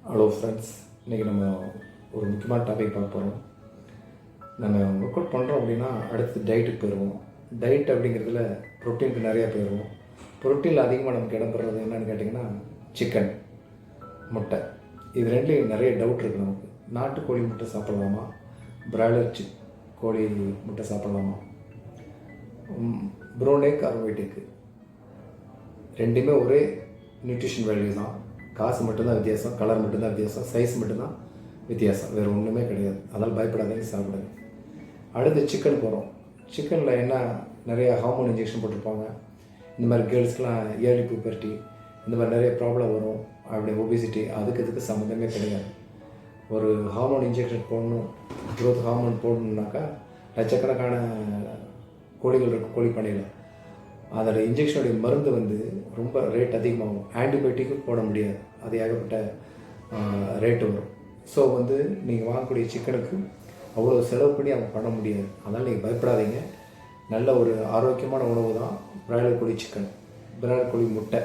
Hello friends, இன்றைக்கி நம்ம ஒரு முக்கியமான டாபிக் பார்க்க போகிறோம். நம்ம ஒர்க் அவுட் பண்ணுறோம் அப்படின்னா அடுத்து டயட்டுக்கு போயிடுவோம். டயட் அப்படிங்கிறதுல ப்ரோட்டீனுக்கு நிறையா போயிடுவோம். ப்ரோட்டீனில் அதிகமாக நமக்கு இடம்பெறது என்னென்னு கேட்டிங்கன்னா சிக்கன், முட்டை. இது ரெண்டுலேயும் நிறைய டவுட் இருக்குது நமக்கு. நாட்டுக்கோழி முட்டை சாப்பிட்லாமா, பிராய்லர் கோழி முட்டை சாப்பிட்லாமா, brown egg or white egg, ரெண்டுமே ஒரே நியூட்ரிஷன் வேல்யூ தான். காசு மட்டும்தான் வித்தியாசம், கலர் மட்டும்தான் வித்தியாசம், சைஸ் மட்டும்தான் வித்தியாசம், வேறு ஒன்றுமே கிடையாது. அதனால் பயப்படாதீங்க, சாப்பிடுங்க. அடுத்து சிக்கன் போகிறோம். சிக்கனில் என்ன நிறைய ஹார்மோன் இன்ஜெக்ஷன் போட்டிருப்பாங்க. இந்த மாதிரி கேர்ள்ஸ்க்கெலாம் ஏர்லி பூபர்ட்டி, இந்த மாதிரி நிறைய ப்ராப்ளம் வரும். அப்படி ஒபிசிட்டி, இதுக்கு சம்மந்தமே கிடையாது. ஒரு ஹார்மோன் இன்ஜெக்ஷன் போடணும், க்ரோத் ஹார்மோன் போடணுன்னாக்கா லட்சக்கணக்கான கோழிகள் இருக்கும் கோழி பண்ணையில். அதோட இன்ஜெக்ஷனுடைய மருந்து ரொம்ப ரேட் அதிகமாகும். ஆன்டிபயோட்டிக்கும் போட முடியாது, அது ஏகப்பட்ட ரேட்டு வரும். ஸோ நீங்கள் வாங்கக்கூடிய சிக்கனுக்கு அவ்வளோ செலவு பண்ணி அவங்க பண்ண முடியாது. அதனால் நீங்கள் பயப்படாதீங்க. நல்ல ஒரு ஆரோக்கியமான உணவு தான் பிராய்லர் கோழி சிக்கன், பிராய்லர் கோழி முட்டை.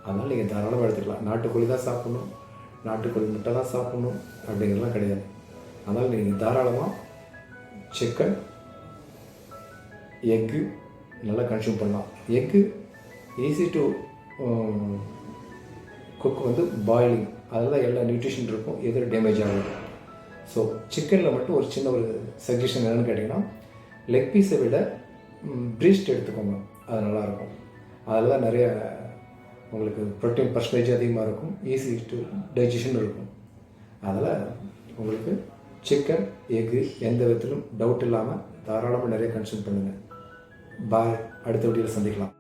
அதனால் நீங்கள் தாராளமாக எடுத்துக்கலாம். நாட்டுக்கோழி தான் சாப்பிட்ணும், நாட்டுக்கோழி முட்டை தான் சாப்பிட்ணும் அப்படிங்கிறதுலாம் கிடையாது. அதனால் நீங்கள் தாராளமாக சிக்கன், எக்கு நல்லா கன்சியூம் பண்ணலாம். Egg easy to cook, boiling, அதில் தான் எல்லா நியூட்ரிஷன் இருக்கும், எதுவும் டேமேஜ் ஆகும். ஸோ சிக்கனில் மட்டும் ஒரு சின்ன ஒரு சஜஷன் என்னென்னு கேட்டிங்கன்னா, லெக் பீஸை விட ப்ரீஸ்ட் எடுத்துக்கோங்க, அது நல்லாயிருக்கும். அதில் தான் நிறைய உங்களுக்கு ப்ரோட்டீன் பர்சன்டேஜ் அதிகமாக இருக்கும், ஈஸி டு டைஜஷன் இருக்கும். அதில் உங்களுக்கு சிக்கன், எக்கு எந்த விதத்திலும் டவுட் இல்லாமல் தாராளமாக நிறைய கன்சியூம் பண்ணுங்கள். பாய். அடுத்த வீடியோவில் சந்திக்கலாம்.